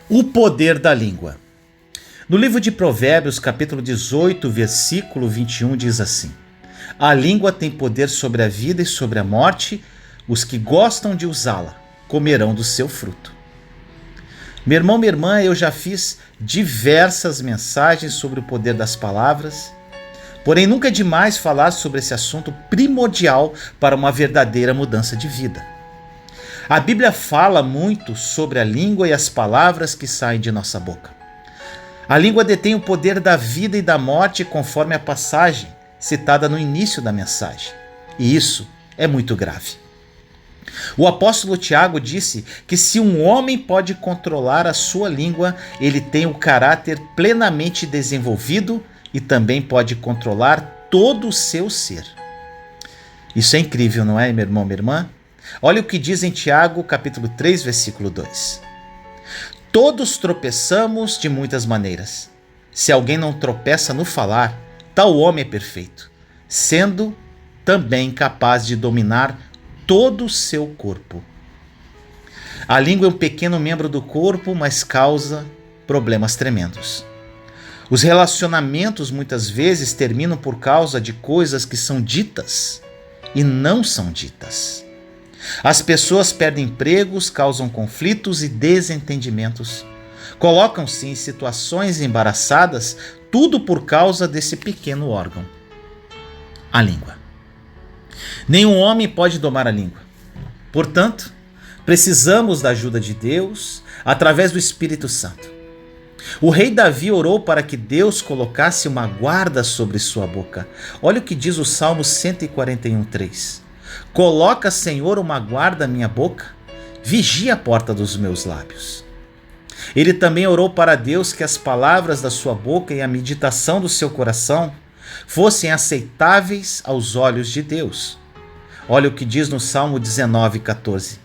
O poder da língua. No livro de Provérbios, capítulo 18, versículo 21, diz assim: A língua tem poder sobre a vida e sobre a morte, os que gostam de usá-la comerão do seu fruto. Meu irmão, minha irmã, eu já fiz diversas mensagens sobre o poder das palavras, porém nunca é demais falar sobre esse assunto primordial para uma verdadeira mudança de vida. A Bíblia fala muito sobre a língua e as palavras que saem de nossa boca. A língua detém o poder da vida e da morte, conforme a passagem citada no início da mensagem. E isso é muito grave. O apóstolo Tiago disse que se um homem pode controlar a sua língua, ele tem o caráter plenamente desenvolvido e também pode controlar todo o seu ser. Isso é incrível, não é, meu irmão, minha irmã? Olha o que diz em Tiago, capítulo 3, versículo 2. Todos tropeçamos de muitas maneiras. Se alguém não tropeça no falar, tal homem é perfeito, sendo também capaz de dominar todo o seu corpo. A língua é um pequeno membro do corpo, mas causa problemas tremendos. Os relacionamentos muitas vezes terminam por causa de coisas que são ditas e não são ditas. As pessoas perdem empregos, causam conflitos e desentendimentos. Colocam-se em situações embaraçadas, tudo por causa desse pequeno órgão, a língua. Nenhum homem pode domar a língua. Portanto, precisamos da ajuda de Deus através do Espírito Santo. O rei Davi orou para que Deus colocasse uma guarda sobre sua boca. Olha o que diz o Salmo 141:3. Coloca, Senhor, uma guarda à minha boca, vigia a porta dos meus lábios. Ele também orou para Deus que as palavras da sua boca e a meditação do seu coração fossem aceitáveis aos olhos de Deus. Olha o que diz no Salmo 19:14.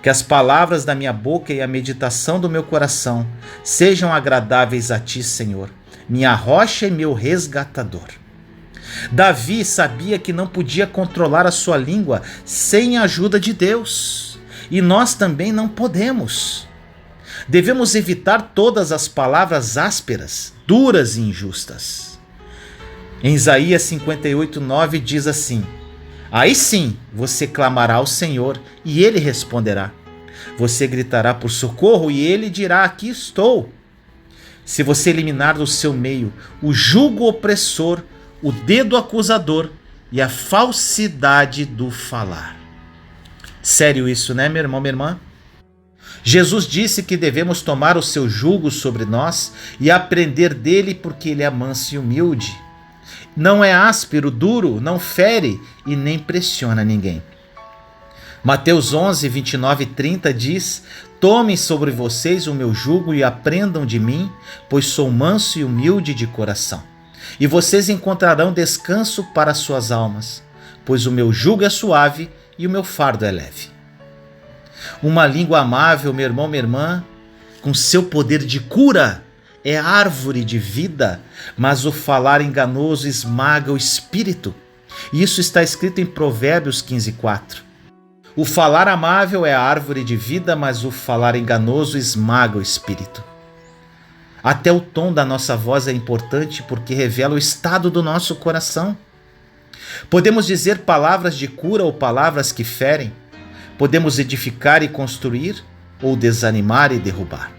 Que as palavras da minha boca e a meditação do meu coração sejam agradáveis a ti, Senhor, minha rocha e meu resgatador. Davi sabia que não podia controlar a sua língua sem a ajuda de Deus. E nós também não podemos. Devemos evitar todas as palavras ásperas, duras e injustas. Em Isaías 58:9 diz assim: Aí sim você clamará ao Senhor e ele responderá. Você gritará por socorro e ele dirá: Aqui estou. Se você eliminar do seu meio o jugo opressor, o dedo acusador e a falsidade do falar. Sério isso, né, meu irmão, minha irmã? Jesus disse que devemos tomar o seu jugo sobre nós e aprender dele, porque ele é manso e humilde. Não é áspero, duro, não fere e nem pressiona ninguém. Mateus 11, 29 e 30 diz: Tomem sobre vocês o meu jugo e aprendam de mim, pois sou manso e humilde de coração. E vocês encontrarão descanso para suas almas, pois o meu jugo é suave e o meu fardo é leve. Uma língua amável, meu irmão, minha irmã, com seu poder de cura, é árvore de vida, mas o falar enganoso esmaga o espírito. Isso está escrito em Provérbios 15:4. O falar amável é a árvore de vida, mas o falar enganoso esmaga o espírito. Até o tom da nossa voz é importante porque revela o estado do nosso coração. Podemos dizer palavras de cura ou palavras que ferem. Podemos edificar e construir ou desanimar e derrubar.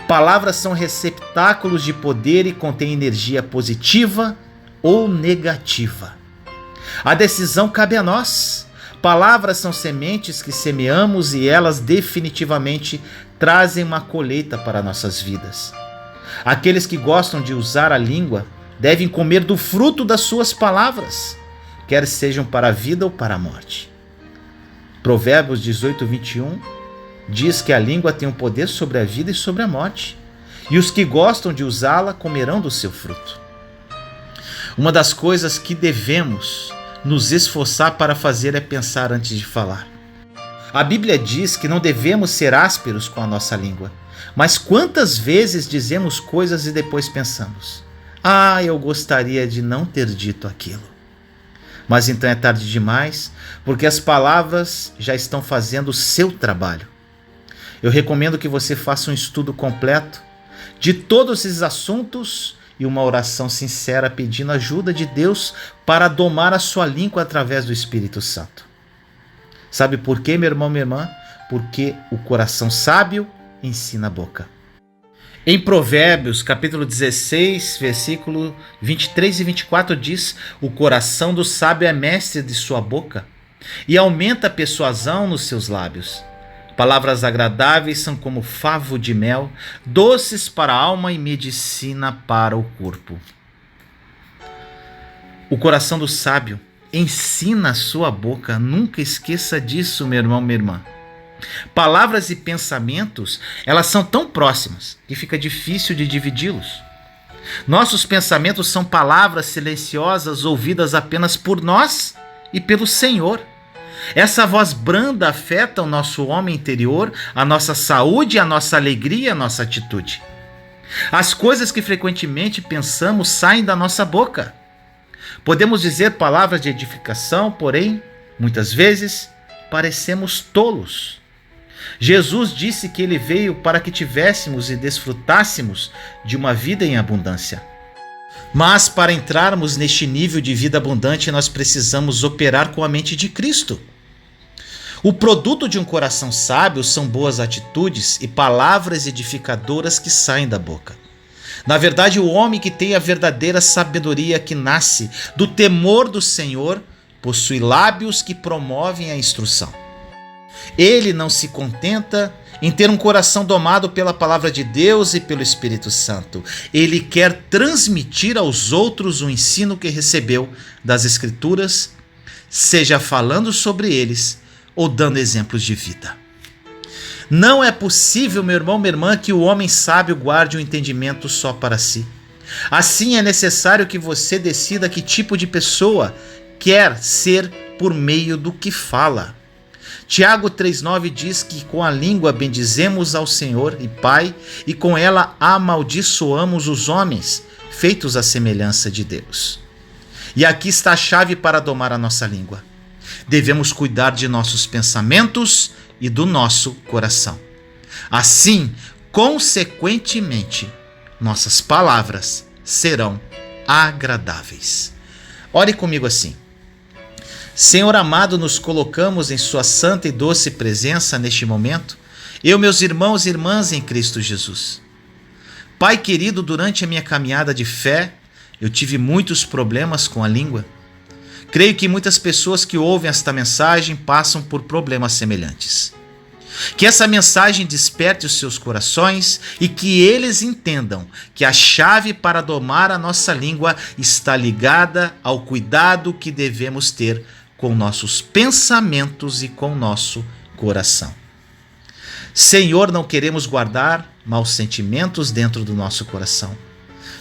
Palavras são receptáculos de poder e contêm energia positiva ou negativa. A decisão cabe a nós. Palavras são sementes que semeamos e elas definitivamente trazem uma colheita para nossas vidas. Aqueles que gostam de usar a língua devem comer do fruto das suas palavras, quer sejam para a vida ou para a morte. Provérbios 18:21 diz que a língua tem um poder sobre a vida e sobre a morte, e os que gostam de usá-la comerão do seu fruto. Uma das coisas que devemos nos esforçar para fazer é pensar antes de falar. A Bíblia diz que não devemos ser ásperos com a nossa língua, mas quantas vezes dizemos coisas e depois pensamos: eu gostaria de não ter dito aquilo. Mas então é tarde demais, porque as palavras já estão fazendo o seu trabalho. Eu recomendo que você faça um estudo completo de todos esses assuntos e uma oração sincera pedindo ajuda de Deus para domar a sua língua através do Espírito Santo. Sabe por quê, meu irmão, minha irmã? Porque o coração sábio ensina a boca. Em Provérbios, capítulo 16, versículo 23 e 24 diz: o coração do sábio é mestre de sua boca e aumenta a persuasão nos seus lábios. Palavras agradáveis são como favo de mel, doces para a alma e medicina para o corpo. O coração do sábio ensina a sua boca. Nunca esqueça disso, meu irmão, minha irmã. Palavras e pensamentos, elas são tão próximas que fica difícil de dividi-los. Nossos pensamentos são palavras silenciosas ouvidas apenas por nós e pelo Senhor. Essa voz branda afeta o nosso homem interior, a nossa saúde, a nossa alegria, a nossa atitude. As coisas que frequentemente pensamos saem da nossa boca. Podemos dizer palavras de edificação, porém, muitas vezes, parecemos tolos. Jesus disse que ele veio para que tivéssemos e desfrutássemos de uma vida em abundância. Mas para entrarmos neste nível de vida abundante, nós precisamos operar com a mente de Cristo. O produto de um coração sábio são boas atitudes e palavras edificadoras que saem da boca. Na verdade, o homem que tem a verdadeira sabedoria que nasce do temor do Senhor possui lábios que promovem a instrução. Ele não se contenta em ter um coração domado pela palavra de Deus e pelo Espírito Santo. Ele quer transmitir aos outros o ensino que recebeu das Escrituras, seja falando sobre eles ou dando exemplos de vida. Não é possível, meu irmão, minha irmã, que o homem sábio guarde o entendimento só para si. Assim, é necessário que você decida que tipo de pessoa quer ser por meio do que fala. Tiago 3,9 diz que com a língua bendizemos ao Senhor e Pai, e com ela amaldiçoamos os homens, feitos à semelhança de Deus. E aqui está a chave para domar a nossa língua. Devemos cuidar de nossos pensamentos e do nosso coração. Assim, consequentemente, nossas palavras serão agradáveis. Ore comigo assim. Senhor amado, nos colocamos em sua santa e doce presença neste momento, eu, meus irmãos e irmãs em Cristo Jesus. Pai querido, durante a minha caminhada de fé, eu tive muitos problemas com a língua. Creio que muitas pessoas que ouvem esta mensagem passam por problemas semelhantes. Que essa mensagem desperte os seus corações e que eles entendam que a chave para domar a nossa língua está ligada ao cuidado que devemos ter com nossos pensamentos e com nosso coração. Senhor, não queremos guardar maus sentimentos dentro do nosso coração.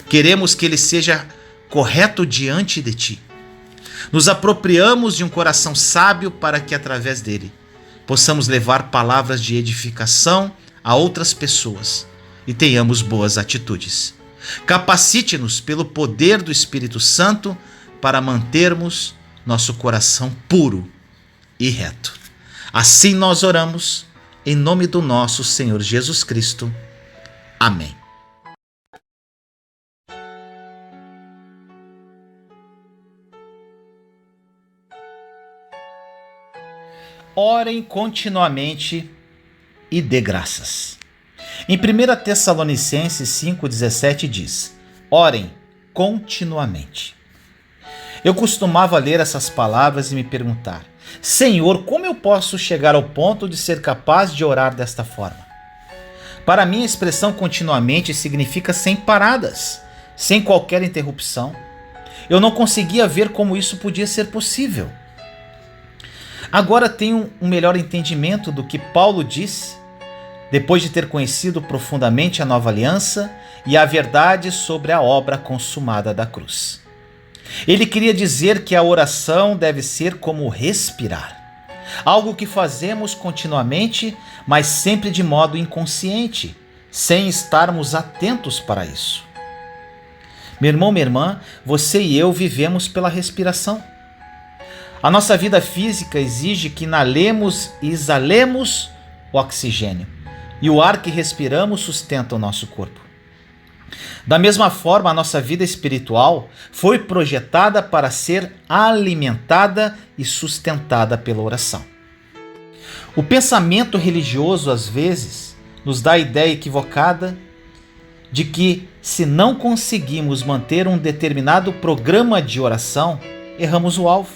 Queremos que ele seja correto diante de ti. Nos apropriamos de um coração sábio para que, através dele, possamos levar palavras de edificação a outras pessoas e tenhamos boas atitudes. Capacite-nos pelo poder do Espírito Santo para mantermos nosso coração puro e reto. Assim nós oramos, em nome do nosso Senhor Jesus Cristo. Amém. Orem continuamente e dê graças. Em 1 Tessalonicenses 5,17 diz: orem continuamente. Eu costumava ler essas palavras e me perguntar: Senhor, como eu posso chegar ao ponto de ser capaz de orar desta forma? Para mim, a expressão continuamente significa sem paradas, sem qualquer interrupção. Eu não conseguia ver como isso podia ser possível. Agora tenho um melhor entendimento do que Paulo disse, depois de ter conhecido profundamente a nova aliança e a verdade sobre a obra consumada da cruz. Ele queria dizer que a oração deve ser como respirar, algo que fazemos continuamente, mas sempre de modo inconsciente, sem estarmos atentos para isso. Meu irmão, minha irmã, você e eu vivemos pela respiração. A nossa vida física exige que inalemos e exalemos o oxigênio, e o ar que respiramos sustenta o nosso corpo. Da mesma forma, a nossa vida espiritual foi projetada para ser alimentada e sustentada pela oração. O pensamento religioso, às vezes, nos dá a ideia equivocada de que, se não conseguimos manter um determinado programa de oração, erramos o alvo.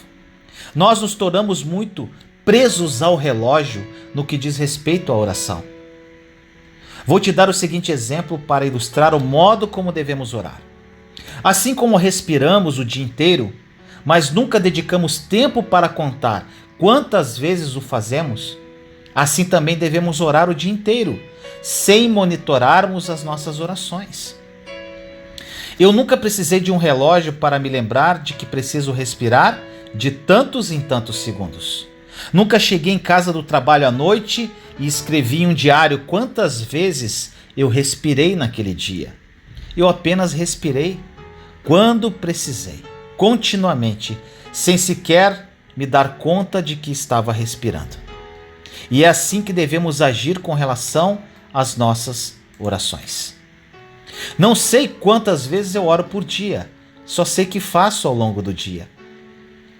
Nós nos tornamos muito presos ao relógio no que diz respeito à oração. Vou te dar o seguinte exemplo para ilustrar o modo como devemos orar. Assim como respiramos o dia inteiro, mas nunca dedicamos tempo para contar quantas vezes o fazemos, assim também devemos orar o dia inteiro, sem monitorarmos as nossas orações. Eu nunca precisei de um relógio para me lembrar de que preciso respirar de tantos em tantos segundos. Nunca cheguei em casa do trabalho à noite e escrevi em um diário quantas vezes eu respirei naquele dia. Eu apenas respirei quando precisei, continuamente, sem sequer me dar conta de que estava respirando. E é assim que devemos agir com relação às nossas orações. Não sei quantas vezes eu oro por dia, só sei que faço ao longo do dia.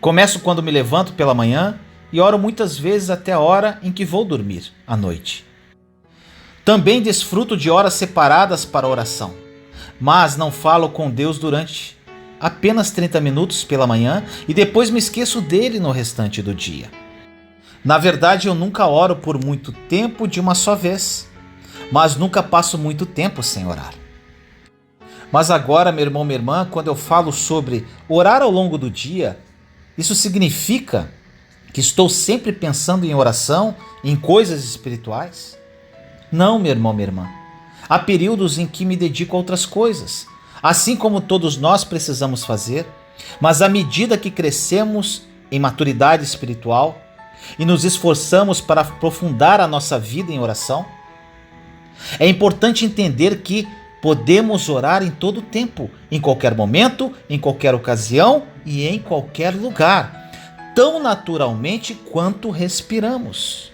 Começo quando me levanto pela manhã e oro muitas vezes até a hora em que vou dormir, à noite. Também desfruto de horas separadas para oração, mas não falo com Deus durante apenas 30 minutos pela manhã e depois me esqueço dele no restante do dia. Na verdade, eu nunca oro por muito tempo de uma só vez, mas nunca passo muito tempo sem orar. Mas agora, meu irmão, minha irmã, quando eu falo sobre orar ao longo do dia, isso significa que estou sempre pensando em oração, em coisas espirituais? Não, meu irmão, minha irmã. Há períodos em que me dedico a outras coisas, assim como todos nós precisamos fazer, mas à medida que crescemos em maturidade espiritual e nos esforçamos para aprofundar a nossa vida em oração, é importante entender que podemos orar em todo tempo, em qualquer momento, em qualquer ocasião e em qualquer lugar, tão naturalmente quanto respiramos.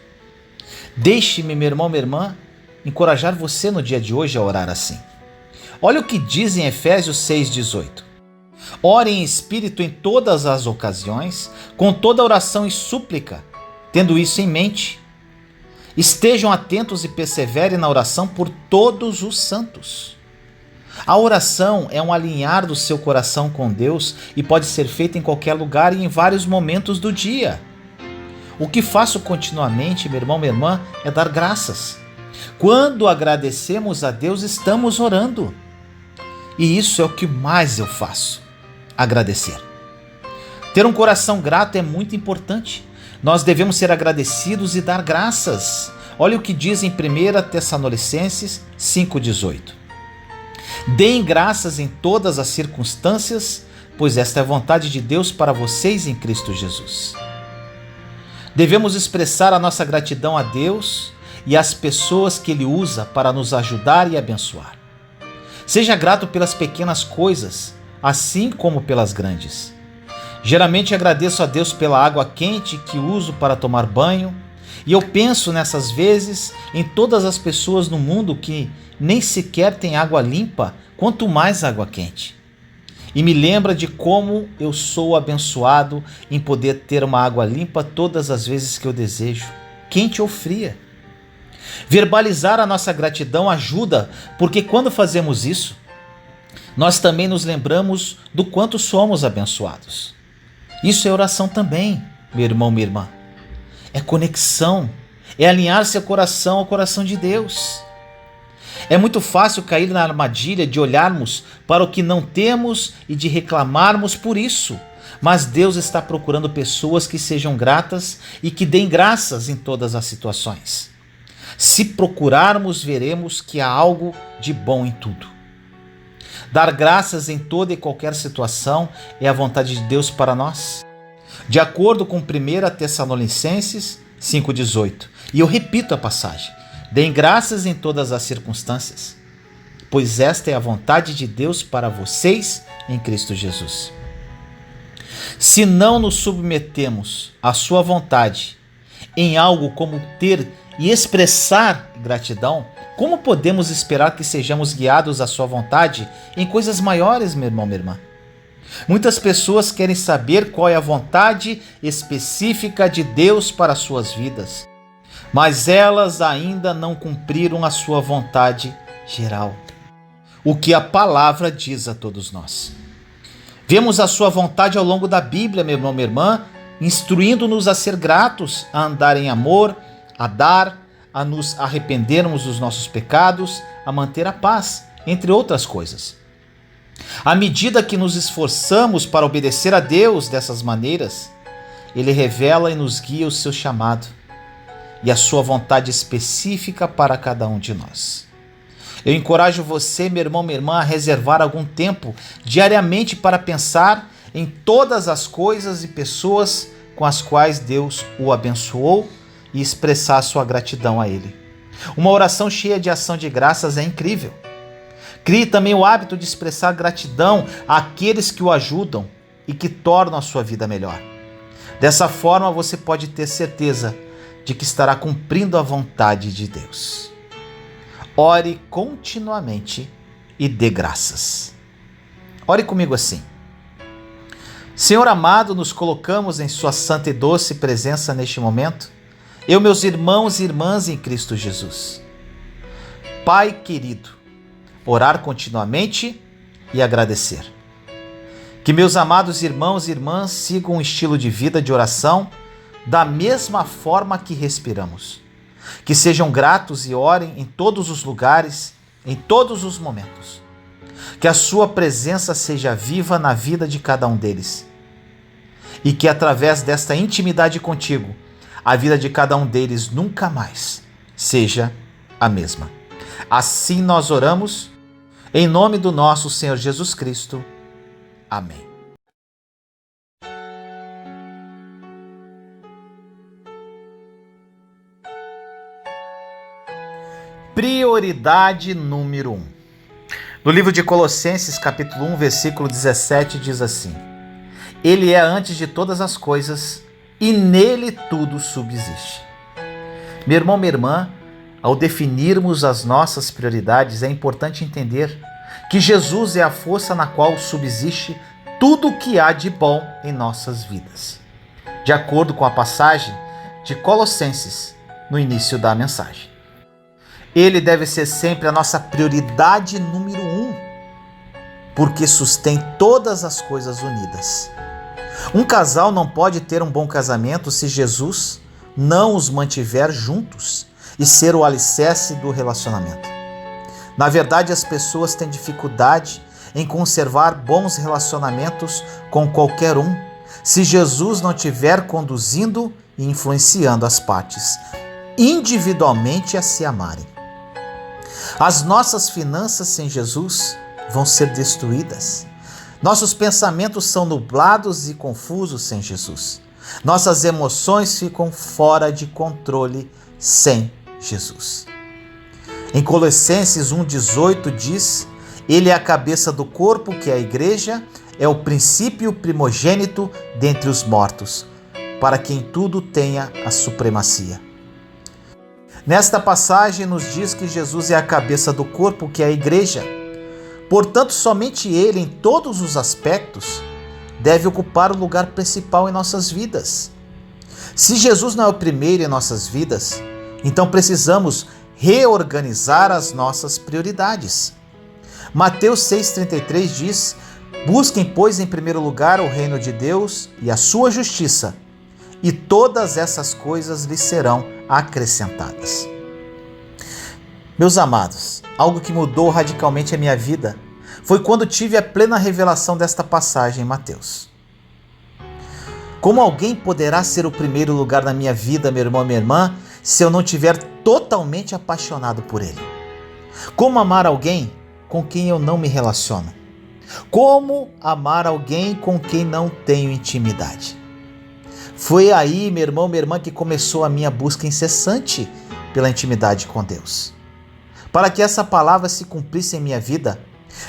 Deixe-me, meu irmão, minha irmã, encorajar você no dia de hoje a orar assim. Olha o que diz em Efésios 6,18. Ore em espírito em todas as ocasiões, com toda oração e súplica, tendo isso em mente. Estejam atentos e perseverem na oração por todos os santos. A oração é um alinhar do seu coração com Deus e pode ser feita em qualquer lugar e em vários momentos do dia. O que faço continuamente, meu irmão, minha irmã, é dar graças. Quando agradecemos a Deus, estamos orando. E isso é o que mais eu faço, agradecer. Ter um coração grato é muito importante. Nós devemos ser agradecidos e dar graças. Olha o que diz em 1 Tessalonicenses 5,18. Deem graças em todas as circunstâncias, pois esta é a vontade de Deus para vocês em Cristo Jesus. Devemos expressar a nossa gratidão a Deus e às pessoas que Ele usa para nos ajudar e abençoar. Seja grato pelas pequenas coisas, assim como pelas grandes. Geralmente agradeço a Deus pela água quente que uso para tomar banho, e eu penso nessas vezes em todas as pessoas no mundo que nem sequer têm água limpa, quanto mais água quente. E me lembra de como eu sou abençoado em poder ter uma água limpa todas as vezes que eu desejo, quente ou fria. Verbalizar a nossa gratidão ajuda, porque quando fazemos isso, nós também nos lembramos do quanto somos abençoados. Isso é oração também, meu irmão, minha irmã. É conexão, é alinhar seu coração ao coração de Deus. É muito fácil cair na armadilha de olharmos para o que não temos e de reclamarmos por isso. Mas Deus está procurando pessoas que sejam gratas e que deem graças em todas as situações. Se procurarmos, veremos que há algo de bom em tudo. Dar graças em toda e qualquer situação é a vontade de Deus para nós. De acordo com 1 Tessalonicenses 5,18. E eu repito a passagem. Deem graças em todas as circunstâncias, pois esta é a vontade de Deus para vocês em Cristo Jesus. Se não nos submetemos à sua vontade em algo como ter e expressar gratidão, como podemos esperar que sejamos guiados à sua vontade em coisas maiores, meu irmão, minha irmã? Muitas pessoas querem saber qual é a vontade específica de Deus para suas vidas, mas elas ainda não cumpriram a sua vontade geral. O que a palavra diz a todos nós. Vemos a sua vontade ao longo da Bíblia, meu irmão, minha irmã, instruindo-nos a ser gratos, a andar em amor, a dar, a nos arrependermos dos nossos pecados, a manter a paz, entre outras coisas. À medida que nos esforçamos para obedecer a Deus dessas maneiras, Ele revela e nos guia o seu chamado e a sua vontade específica para cada um de nós. Eu encorajo você, meu irmão, minha irmã, a reservar algum tempo diariamente para pensar em todas as coisas e pessoas com as quais Deus o abençoou e expressar sua gratidão a Ele. Uma oração cheia de ação de graças é incrível. Crie também o hábito de expressar gratidão àqueles que o ajudam e que tornam a sua vida melhor. Dessa forma, você pode ter certeza de que estará cumprindo a vontade de Deus. Ore continuamente e dê graças. Ore comigo assim. Senhor amado, nos colocamos em sua santa e doce presença neste momento. Eu, meus irmãos e irmãs em Cristo Jesus. Pai querido, orar continuamente e agradecer. Que meus amados irmãos e irmãs sigam um estilo de vida de oração da mesma forma que respiramos. Que sejam gratos e orem em todos os lugares, em todos os momentos. Que a sua presença seja viva na vida de cada um deles. E que através desta intimidade contigo, a vida de cada um deles nunca mais seja a mesma. Assim nós oramos, em nome do nosso Senhor Jesus Cristo. Amém. Prioridade número 1. No livro de Colossenses, capítulo 1, versículo 17, diz assim: Ele é antes de todas as coisas e nele tudo subsiste. Meu irmão, minha irmã, ao definirmos as nossas prioridades, é importante entender que Jesus é a força na qual subsiste tudo o que há de bom em nossas vidas, de acordo com a passagem de Colossenses no início da mensagem. Ele deve ser sempre a nossa prioridade número 1, porque sustém todas as coisas unidas. Um casal não pode ter um bom casamento se Jesus não os mantiver juntos e ser o alicerce do relacionamento. Na verdade, as pessoas têm dificuldade em conservar bons relacionamentos com qualquer um se Jesus não estiver conduzindo e influenciando as partes individualmente a se amarem. As nossas finanças sem Jesus vão ser destruídas. Nossos pensamentos são nublados e confusos sem Jesus. Nossas emoções ficam fora de controle sem Jesus. Em Colossenses 1,18 diz: Ele é a cabeça do corpo, que é a igreja, é o princípio primogênito dentre os mortos, para que em tudo tenha a supremacia. Nesta passagem nos diz que Jesus é a cabeça do corpo, que é a igreja. Portanto, somente Ele, em todos os aspectos, deve ocupar o lugar principal em nossas vidas. Se Jesus não é o primeiro em nossas vidas, então precisamos reorganizar as nossas prioridades. Mateus 6,33 diz: Busquem, pois, em primeiro lugar o reino de Deus e a sua justiça, e todas essas coisas lhes serão acrescentadas. Meus amados, algo que mudou radicalmente a minha vida foi quando tive a plena revelação desta passagem em Mateus. Como alguém poderá ser o primeiro lugar na minha vida, meu irmão e minha irmã, se eu não estiver totalmente apaixonado por Ele? Como amar alguém com quem eu não me relaciono? Como amar alguém com quem não tenho intimidade? Foi aí, meu irmão, minha irmã, que começou a minha busca incessante pela intimidade com Deus. Para que essa palavra se cumprisse em minha vida,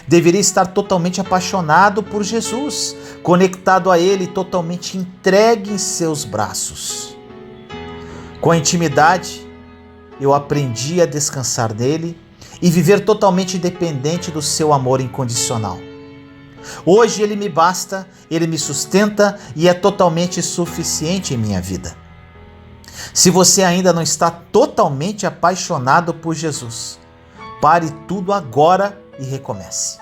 deveria estar totalmente apaixonado por Jesus, conectado a Ele, totalmente entregue em seus braços. Com a intimidade, eu aprendi a descansar nele e viver totalmente dependente do seu amor incondicional. Hoje ele me basta, ele me sustenta e é totalmente suficiente em minha vida. Se você ainda não está totalmente apaixonado por Jesus, pare tudo agora e recomece.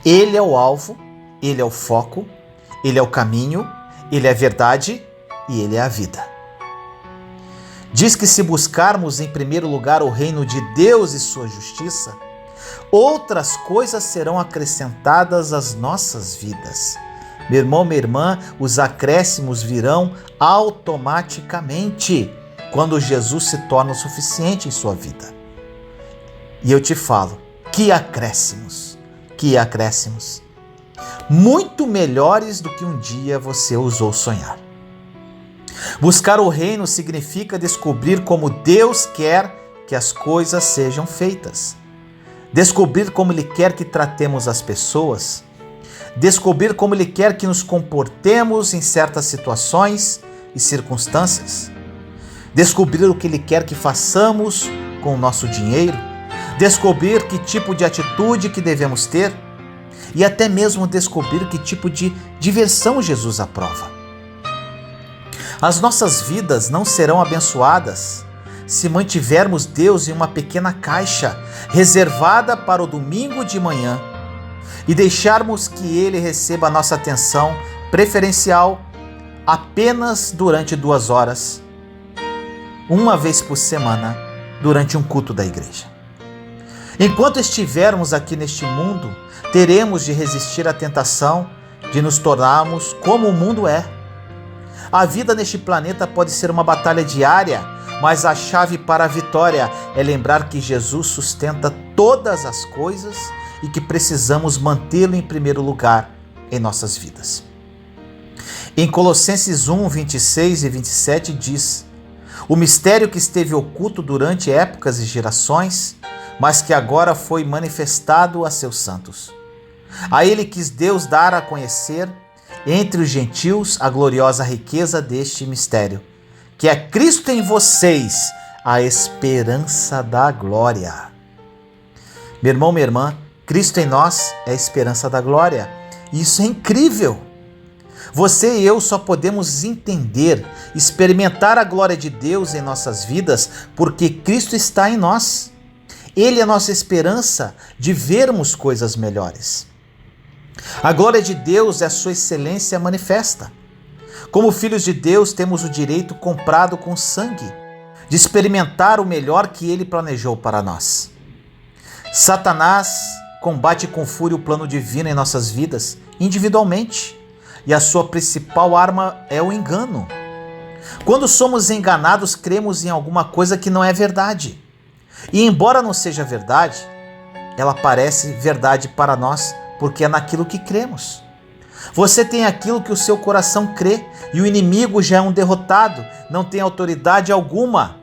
Ele é o alvo, ele é o foco, ele é o caminho, ele é a verdade e ele é a vida. Diz que se buscarmos em primeiro lugar o reino de Deus e sua justiça, outras coisas serão acrescentadas às nossas vidas. Meu irmão, minha irmã, os acréscimos virão automaticamente quando Jesus se torna o suficiente em sua vida. E eu te falo, que acréscimos, que acréscimos. Muito melhores do que um dia você ousou sonhar. Buscar o reino significa descobrir como Deus quer que as coisas sejam feitas. Descobrir como Ele quer que tratemos as pessoas. Descobrir como Ele quer que nos comportemos em certas situações e circunstâncias. Descobrir o que Ele quer que façamos com o nosso dinheiro. Descobrir que tipo de atitude que devemos ter. E até mesmo descobrir que tipo de diversão Jesus aprova. As nossas vidas não serão abençoadas se mantivermos Deus em uma pequena caixa reservada para o domingo de manhã e deixarmos que Ele receba a nossa atenção preferencial apenas durante 2 horas, uma vez por semana, durante um culto da igreja. Enquanto estivermos aqui neste mundo, teremos de resistir à tentação de nos tornarmos como o mundo é. A vida neste planeta pode ser uma batalha diária, mas a chave para a vitória é lembrar que Jesus sustenta todas as coisas e que precisamos mantê-lo em primeiro lugar em nossas vidas. Em Colossenses 1, 26 e 27 diz: o mistério que esteve oculto durante épocas e gerações, mas que agora foi manifestado a seus santos. A ele quis Deus dar a conhecer entre os gentios a gloriosa riqueza deste mistério, que é Cristo em vocês, a esperança da glória. Meu irmão, minha irmã, Cristo em nós é a esperança da glória. Isso é incrível. Você e eu só podemos entender, experimentar a glória de Deus em nossas vidas porque Cristo está em nós. Ele é a nossa esperança de vermos coisas melhores. A glória de Deus é a sua excelência manifesta. Como filhos de Deus, temos o direito comprado com sangue de experimentar o melhor que Ele planejou para nós. Satanás combate com fúria o plano divino em nossas vidas, individualmente, e a sua principal arma é o engano. Quando somos enganados, cremos em alguma coisa que não é verdade. E embora não seja verdade, ela parece verdade para nós, porque é naquilo que cremos. Você tem aquilo que o seu coração crê, e o inimigo já é um derrotado, não tem autoridade alguma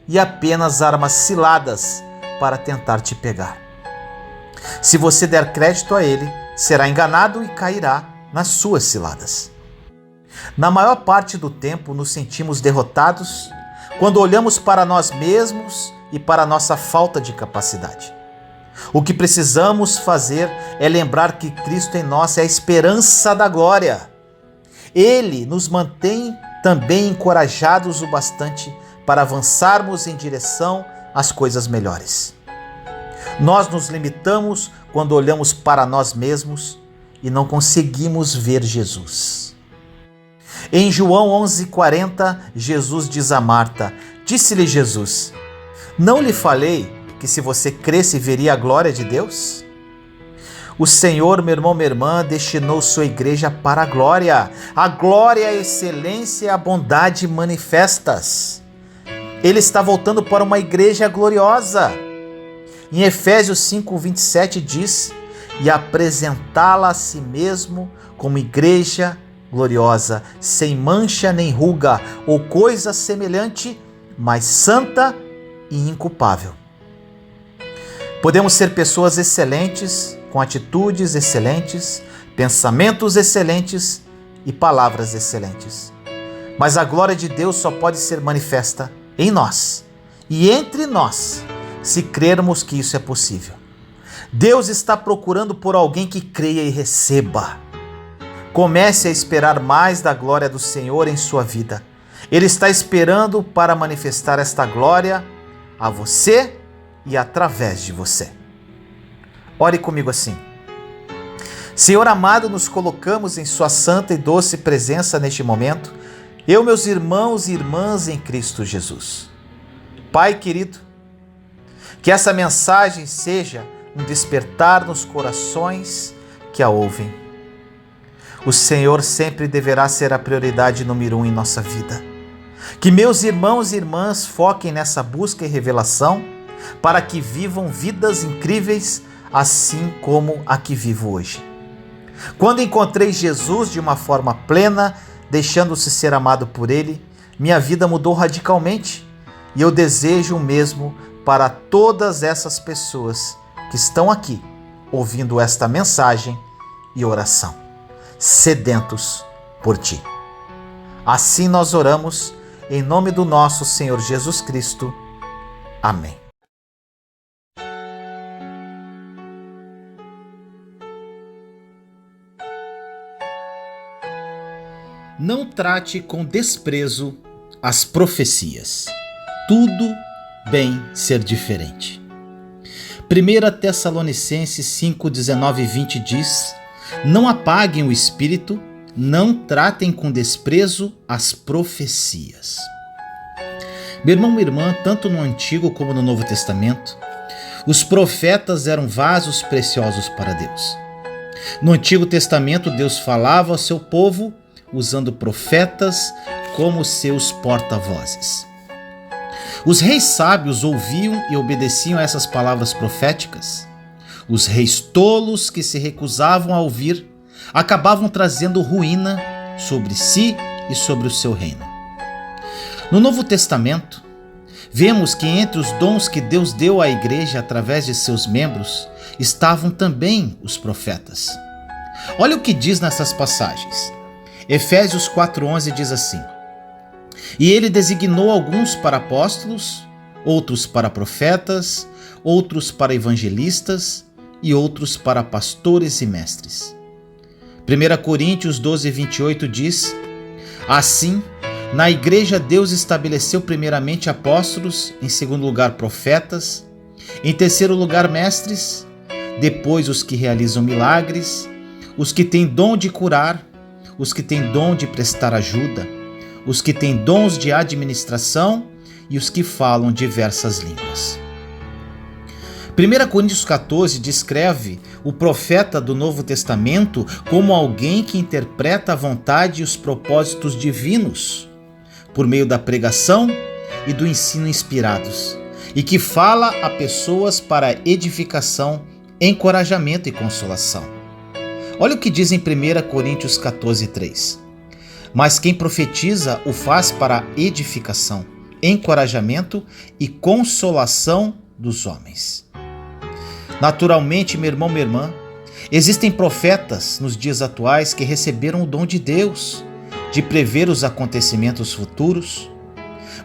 e apenas armas ciladas para tentar te pegar. Se você der crédito a ele, será enganado e cairá nas suas ciladas. Na maior parte do tempo, nos sentimos derrotados quando olhamos para nós mesmos e para a nossa falta de capacidade. O que precisamos fazer é lembrar que Cristo em nós é a esperança da glória. Ele nos mantém também encorajados o bastante para avançarmos em direção às coisas melhores. Nós nos limitamos quando olhamos para nós mesmos e não conseguimos ver Jesus. Em João 11:40, Jesus diz a Marta: disse-lhe Jesus: não lhe falei que se você cresce veria a glória de Deus? O Senhor, meu irmão, minha irmã, destinou sua igreja para a glória. A glória, a excelência e a bondade manifestas. Ele está voltando para uma igreja gloriosa. Em Efésios 5:27 diz: e apresentá-la a si mesmo como igreja gloriosa, sem mancha nem ruga ou coisa semelhante, mas santa e inculpável. Podemos ser pessoas excelentes, com atitudes excelentes, pensamentos excelentes e palavras excelentes. Mas a glória de Deus só pode ser manifesta em nós e entre nós, se crermos que isso é possível. Deus está procurando por alguém que creia e receba. Comece a esperar mais da glória do Senhor em sua vida. Ele está esperando para manifestar esta glória a você e através de você. Ore comigo assim. Senhor amado, nos colocamos em sua santa e doce presença neste momento, eu, meus irmãos e irmãs em Cristo Jesus. Pai querido, que essa mensagem seja um despertar nos corações que a ouvem. O Senhor sempre deverá ser a prioridade número 1 em nossa vida. Que meus irmãos e irmãs foquem nessa busca e revelação para que vivam vidas incríveis assim como a que vivo hoje. Quando encontrei Jesus de uma forma plena, deixando-se ser amado por Ele, minha vida mudou radicalmente e eu desejo o mesmo para todas essas pessoas que estão aqui ouvindo esta mensagem e oração, sedentos por Ti. Assim nós oramos em nome do nosso Senhor Jesus Cristo. Amém. Não trate com desprezo as profecias. Tudo bem ser diferente. 1 Tessalonicenses 5, 19 e 20 diz: não apaguem o espírito, não tratem com desprezo as profecias. Meu irmão, minha irmã, tanto no Antigo como no Novo Testamento, os profetas eram vasos preciosos para Deus. No Antigo Testamento, Deus falava ao seu povo usando profetas como seus porta-vozes. Os reis sábios ouviam e obedeciam a essas palavras proféticas. Os reis tolos que se recusavam a ouvir acabavam trazendo ruína sobre si e sobre o seu reino. No Novo Testamento, vemos que entre os dons que Deus deu à igreja através de seus membros estavam também os profetas. Olha o que diz nessas passagens. Efésios 4,11 diz assim: e ele designou alguns para apóstolos, outros para profetas, outros para evangelistas e outros para pastores e mestres. 1 Coríntios 12, 28 diz: assim, na igreja Deus estabeleceu primeiramente apóstolos, em segundo lugar profetas, em terceiro lugar mestres, depois os que realizam milagres, os que têm dom de curar, os que têm dom de prestar ajuda, os que têm dons de administração e os que falam diversas línguas. 1 Coríntios 14 descreve o profeta do Novo Testamento como alguém que interpreta a vontade e os propósitos divinos por meio da pregação e do ensino inspirados, e que fala a pessoas para edificação, encorajamento e consolação. Olha o que diz em 1 Coríntios 14, 3. Mas quem profetiza o faz para edificação, encorajamento e consolação dos homens. Naturalmente, meu irmão, minha irmã, existem profetas nos dias atuais que receberam o dom de Deus de prever os acontecimentos futuros,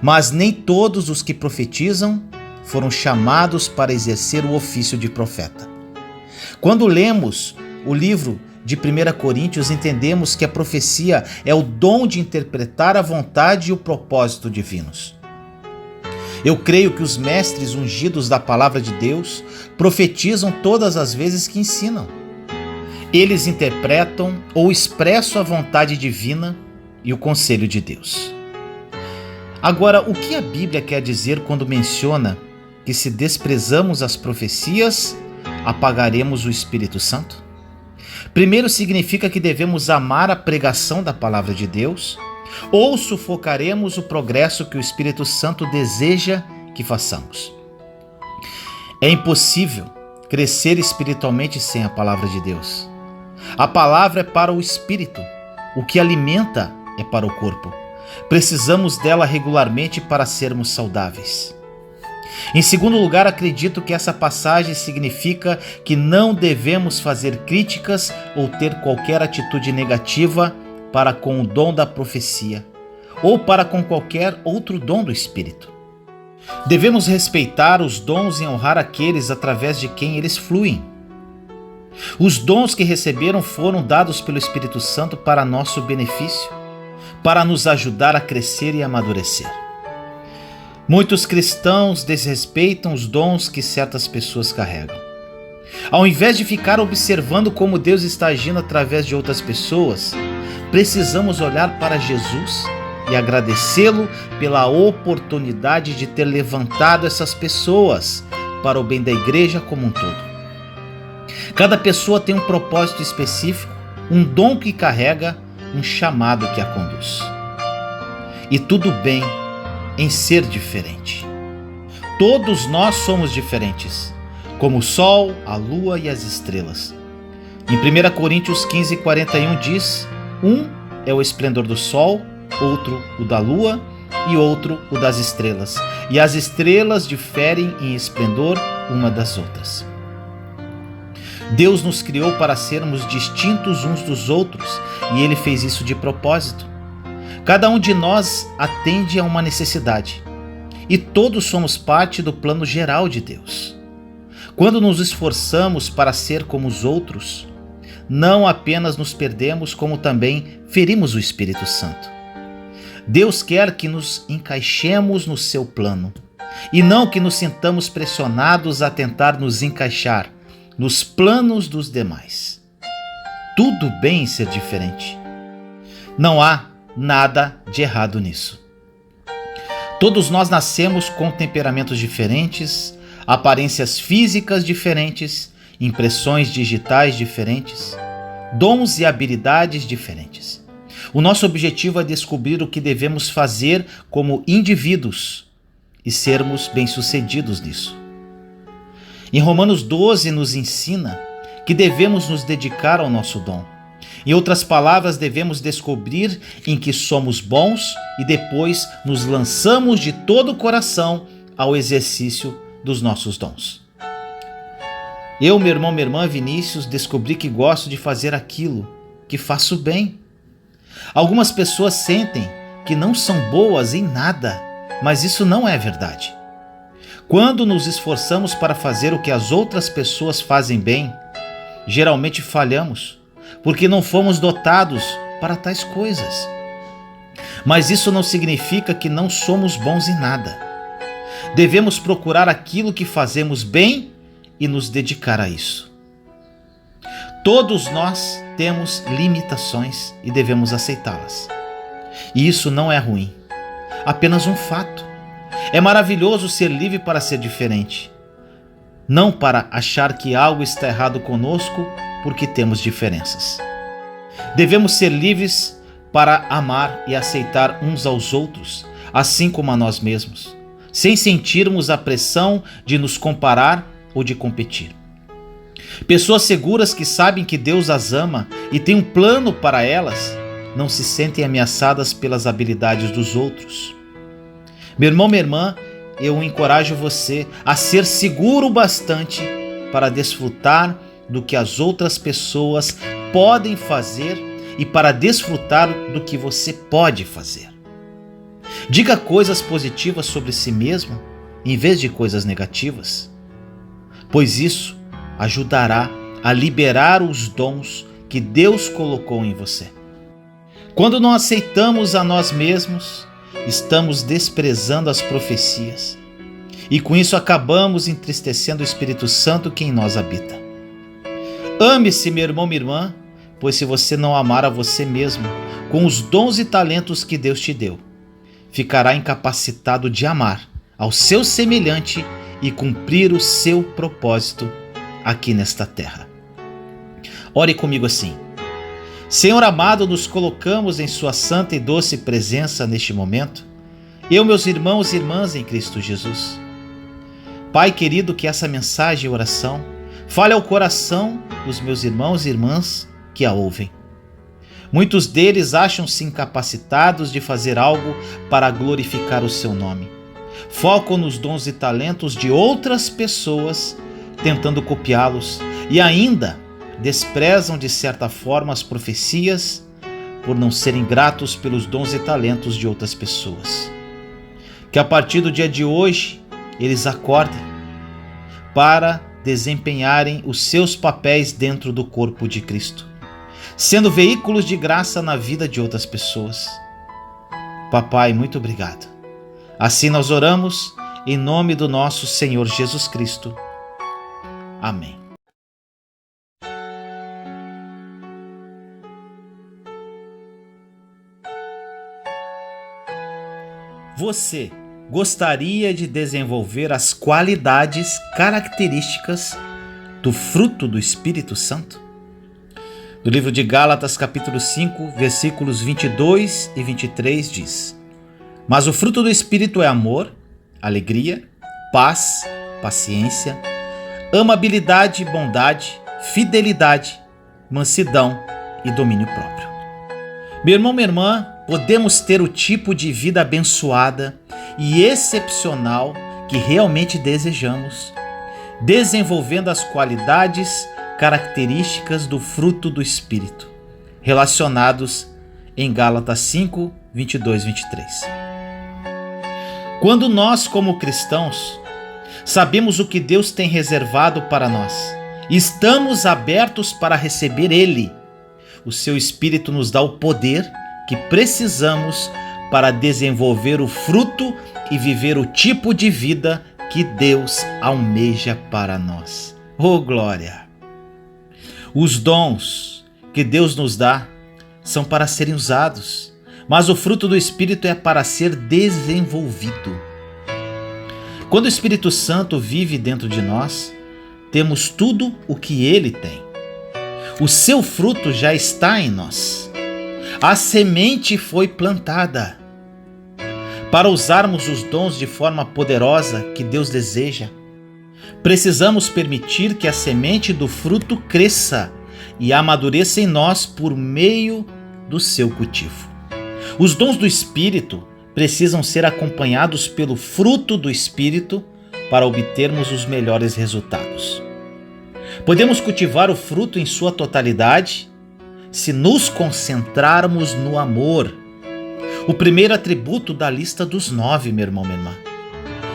mas nem todos os que profetizam foram chamados para exercer o ofício de profeta. Quando lemos o livro de 1 Coríntios, entendemos que a profecia é o dom de interpretar a vontade e o propósito divinos. Eu creio que os mestres ungidos da palavra de Deus profetizam todas as vezes que ensinam. Eles interpretam ou expressam a vontade divina e o conselho de Deus. Agora, o que a Bíblia quer dizer quando menciona que se desprezamos as profecias, apagaremos o Espírito Santo? Primeiro, significa que devemos amar a pregação da palavra de Deus, ou sufocaremos o progresso que o Espírito Santo deseja que façamos. É impossível crescer espiritualmente sem a palavra de Deus. A palavra é para o espírito, o que alimenta é para o corpo. Precisamos dela regularmente para sermos saudáveis. Em segundo lugar, acredito que essa passagem significa que não devemos fazer críticas ou ter qualquer atitude negativa para com o dom da profecia ou para com qualquer outro dom do Espírito. Devemos respeitar os dons e honrar aqueles através de quem eles fluem. Os dons que receberam foram dados pelo Espírito Santo para nosso benefício, para nos ajudar a crescer e amadurecer. Muitos cristãos desrespeitam os dons que certas pessoas carregam. Ao invés de ficar observando como Deus está agindo através de outras pessoas, precisamos olhar para Jesus e agradecê-lo pela oportunidade de ter levantado essas pessoas para o bem da igreja como um todo. Cada pessoa tem um propósito específico, um dom que carrega, um chamado que a conduz. E tudo bem em ser diferente. Todos nós somos diferentes, como o sol, a lua e as estrelas. Em 1 Coríntios 15:41 diz: um é o esplendor do sol, outro o da lua e outro o das estrelas. E as estrelas diferem em esplendor uma das outras. Deus nos criou para sermos distintos uns dos outros e Ele fez isso de propósito. Cada um de nós atende a uma necessidade e todos somos parte do plano geral de Deus. Quando nos esforçamos para ser como os outros, não apenas nos perdemos, como também ferimos o Espírito Santo. Deus quer que nos encaixemos no seu plano e não que nos sintamos pressionados a tentar nos encaixar nos planos dos demais. Tudo bem em ser diferente. Não há nada de errado nisso. Todos nós nascemos com temperamentos diferentes, aparências físicas diferentes, impressões digitais diferentes, dons e habilidades diferentes. O nosso objetivo é descobrir o que devemos fazer como indivíduos e sermos bem-sucedidos nisso. Em Romanos 12 nos ensina que devemos nos dedicar ao nosso dom. Em outras palavras, devemos descobrir em que somos bons e depois nos lançamos de todo o coração ao exercício dos nossos dons. Eu, meu irmão, minha irmã Vinícius, descobri que gosto de fazer aquilo que faço bem. Algumas pessoas sentem que não são boas em nada, mas isso não é verdade. Quando nos esforçamos para fazer o que as outras pessoas fazem bem, geralmente falhamos, porque não fomos dotados para tais coisas. Mas isso não significa que não somos bons em nada. Devemos procurar aquilo que fazemos bem e nos dedicar a isso. Todos nós temos limitações e devemos aceitá-las. E isso não é ruim, apenas um fato. É maravilhoso ser livre para ser diferente, não para achar que algo está errado conosco porque temos diferenças. Devemos ser livres para amar e aceitar uns aos outros, assim como a nós mesmos, sem sentirmos a pressão de nos comparar ou de competir. Pessoas seguras que sabem que Deus as ama e tem um plano para elas, não se sentem ameaçadas pelas habilidades dos outros. Meu irmão, minha irmã, eu encorajo você a ser seguro bastante para desfrutar do que as outras pessoas podem fazer e para desfrutar do que você pode fazer. Diga coisas positivas sobre si mesmo em vez de coisas negativas, pois isso ajudará a liberar os dons que Deus colocou em você. Quando não aceitamos a nós mesmos, estamos desprezando as profecias e com isso acabamos entristecendo o Espírito Santo que em nós habita. Ame-se, meu irmão, minha irmã, pois se você não amar a você mesmo com os dons e talentos que Deus te deu, ficará incapacitado de amar ao seu semelhante e cumprir o seu propósito aqui nesta terra. Ore comigo assim: Senhor amado, nos colocamos em sua santa e doce presença neste momento, eu, meus irmãos e irmãs em Cristo Jesus. Pai querido, que essa mensagem e oração fale ao coração dos meus irmãos e irmãs que a ouvem. Muitos deles acham-se incapacitados de fazer algo para glorificar o seu nome. Focam nos dons e talentos de outras pessoas, tentando copiá-los, e ainda desprezam de certa forma as profecias por não serem gratos pelos dons e talentos de outras pessoas. Que a partir do dia de hoje eles acordem para desempenharem os seus papéis dentro do corpo de Cristo, sendo veículos de graça na vida de outras pessoas. Papai, muito obrigado. Assim nós oramos em nome do nosso Senhor Jesus Cristo. Amém. Você gostaria de desenvolver as qualidades características do fruto do Espírito Santo? No livro de Gálatas, capítulo 5, versículos 22 e 23 diz: Mas o fruto do Espírito é amor, alegria, paz, paciência, amabilidade, bondade, fidelidade, mansidão e domínio próprio. Meu irmão, minha irmã, podemos ter o tipo de vida abençoada e excepcional que realmente desejamos, desenvolvendo as qualidades características do fruto do Espírito, relacionados em Gálatas 5, 22 e 23. Quando nós, como cristãos, sabemos o que Deus tem reservado para nós, estamos abertos para receber Ele, o seu Espírito nos dá o poder que precisamos para desenvolver o fruto e viver o tipo de vida que Deus almeja para nós. Oh, glória! Os dons que Deus nos dá são para serem usados, mas o fruto do Espírito é para ser desenvolvido. Quando o Espírito Santo vive dentro de nós, temos tudo o que Ele tem. O seu fruto já está em nós. A semente foi plantada. Para usarmos os dons de forma poderosa que Deus deseja, precisamos permitir que a semente do fruto cresça e amadureça em nós por meio do seu cultivo. Os dons do Espírito precisam ser acompanhados pelo fruto do Espírito para obtermos os melhores resultados. Podemos cultivar o fruto em sua totalidade se nos concentrarmos no amor. O primeiro atributo da lista dos 9, meu irmão, minha irmã.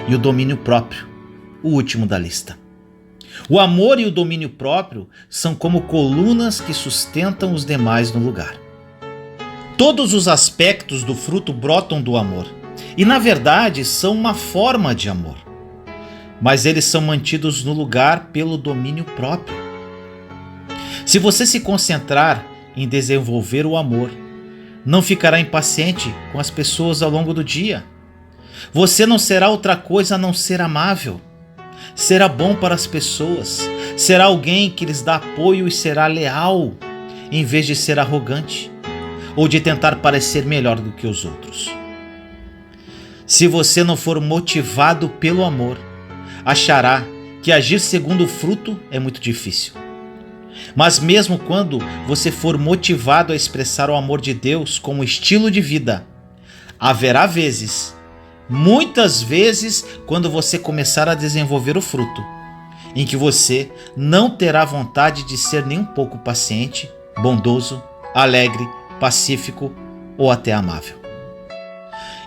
E o domínio próprio, o último da lista. O amor e o domínio próprio são como colunas que sustentam os demais no lugar. Todos os aspectos do fruto brotam do amor e, na verdade, são uma forma de amor. Mas eles são mantidos no lugar pelo domínio próprio. Se você se concentrar em desenvolver o amor, não ficará impaciente com as pessoas ao longo do dia. Você não será outra coisa a não ser amável. Será bom para as pessoas. Será alguém que lhes dá apoio e será leal, em vez de ser arrogante ou de tentar parecer melhor do que os outros. Se você não for motivado pelo amor, achará que agir segundo o fruto é muito difícil. Mas mesmo quando você for motivado a expressar o amor de Deus como estilo de vida, haverá vezes, muitas vezes, quando você começar a desenvolver o fruto, em que você não terá vontade de ser nem um pouco paciente, bondoso, alegre, pacífico ou até amável.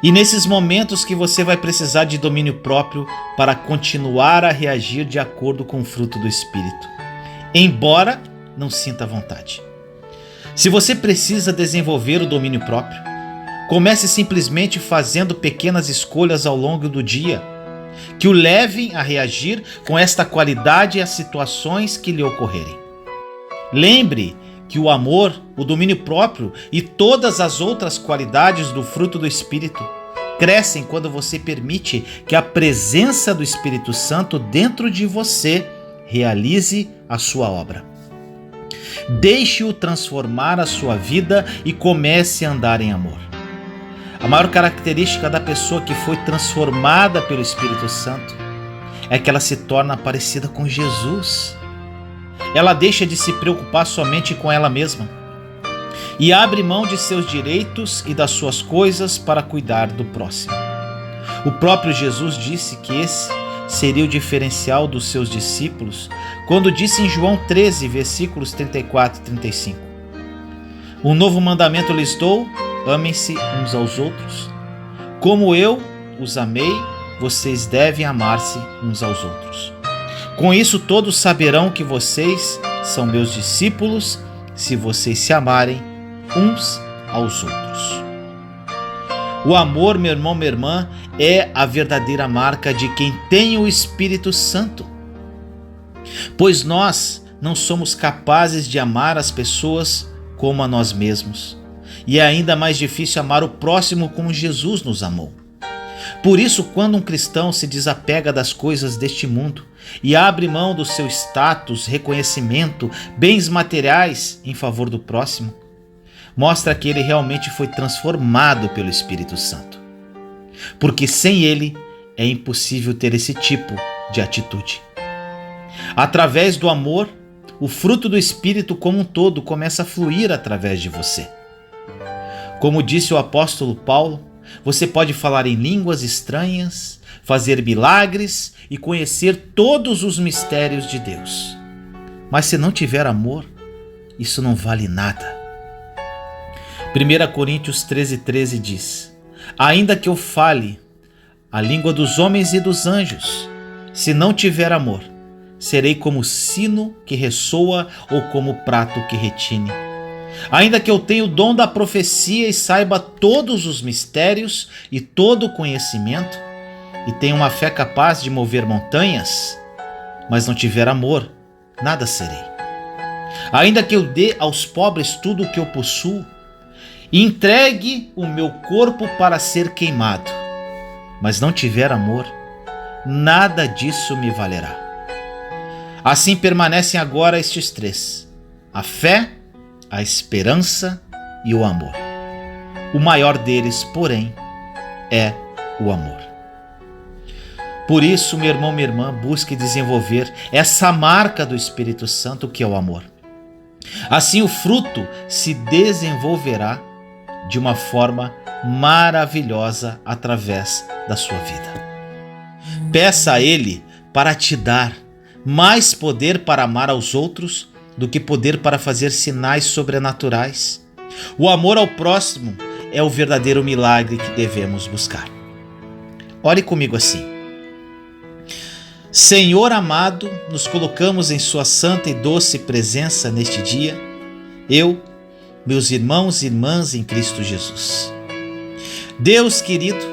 E nesses momentos que você vai precisar de domínio próprio para continuar a reagir de acordo com o fruto do Espírito, embora não sinta vontade. Se você precisa desenvolver o domínio próprio, comece simplesmente fazendo pequenas escolhas ao longo do dia que o levem a reagir com esta qualidade às situações que lhe ocorrerem. Lembre que o amor, o domínio próprio e todas as outras qualidades do fruto do Espírito crescem quando você permite que a presença do Espírito Santo dentro de você realize a sua obra. Deixe-o transformar a sua vida e comece a andar em amor. A maior característica da pessoa que foi transformada pelo Espírito Santo é que ela se torna parecida com Jesus. Ela deixa de se preocupar somente com ela mesma e abre mão de seus direitos e das suas coisas para cuidar do próximo. O próprio Jesus disse que esse seria o diferencial dos seus discípulos quando disse em João 13, versículos 34 e 35: Um novo mandamento lhes dou, amem-se uns aos outros. Como eu os amei, vocês devem amar-se uns aos outros. Com isso todos saberão que vocês são meus discípulos, se vocês se amarem uns aos outros. O amor, meu irmão, minha irmã, é a verdadeira marca de quem tem o Espírito Santo. Pois nós não somos capazes de amar as pessoas como a nós mesmos. E é ainda mais difícil amar o próximo como Jesus nos amou. Por isso, quando um cristão se desapega das coisas deste mundo e abre mão do seu status, reconhecimento, bens materiais em favor do próximo, mostra que ele realmente foi transformado pelo Espírito Santo. Porque sem ele é impossível ter esse tipo de atitude. Através do amor, o fruto do Espírito como um todo começa a fluir através de você. Como disse o apóstolo Paulo, você pode falar em línguas estranhas, fazer milagres e conhecer todos os mistérios de Deus. Mas se não tiver amor, isso não vale nada. 1 Coríntios 13:13 diz: ainda que eu fale a língua dos homens e dos anjos, se não tiver amor, serei como sino que ressoa ou como prato que retine. Ainda que eu tenha o dom da profecia e saiba todos os mistérios e todo o conhecimento, e tenha uma fé capaz de mover montanhas, mas não tiver amor, nada serei. Ainda que eu dê aos pobres tudo o que eu possuo, e entregue o meu corpo para ser queimado, mas não tiver amor, nada disso me valerá. Assim permanecem agora estes três: a fé, a esperança e o amor. O maior deles, porém, é o amor. Por isso, meu irmão, minha irmã, busque desenvolver essa marca do Espírito Santo que é o amor. Assim o fruto se desenvolverá de uma forma maravilhosa através da sua vida. Peça a Ele para te dar mais poder para amar aos outros do que poder para fazer sinais sobrenaturais. O amor ao próximo é o verdadeiro milagre que devemos buscar. Ore comigo assim: Senhor amado, nos colocamos em sua santa e doce presença neste dia, eu, meus irmãos e irmãs em Cristo Jesus. Deus querido,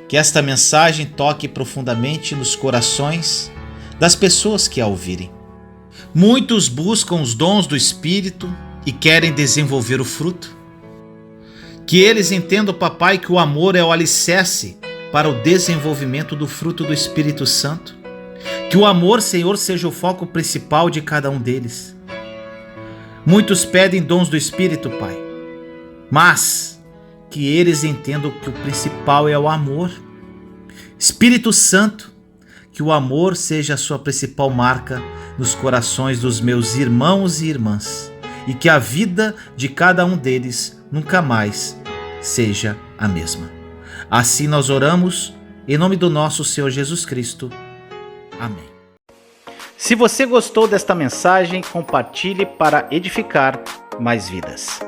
que esta mensagem toque profundamente nos corações das pessoas que a ouvirem. Muitos buscam os dons do Espírito e querem desenvolver o fruto. Que eles entendam, papai, que o amor é o alicerce para o desenvolvimento do fruto do Espírito Santo. Que o amor, Senhor, seja o foco principal de cada um deles. Muitos pedem dons do Espírito, Pai, mas que eles entendam que o principal é o amor. Espírito Santo, que o amor seja a sua principal marca nos corações dos meus irmãos e irmãs, e que a vida de cada um deles nunca mais seja a mesma. Assim nós oramos, em nome do nosso Senhor Jesus Cristo. Amém. Se você gostou desta mensagem, compartilhe para edificar mais vidas.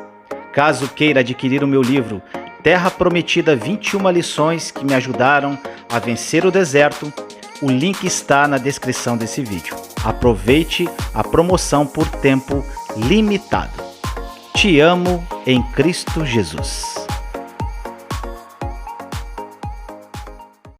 Caso queira adquirir o meu livro Terra Prometida, 21 lições que me ajudaram a vencer o deserto, o link está na descrição desse vídeo. Aproveite a promoção por tempo limitado. Te amo em Cristo Jesus.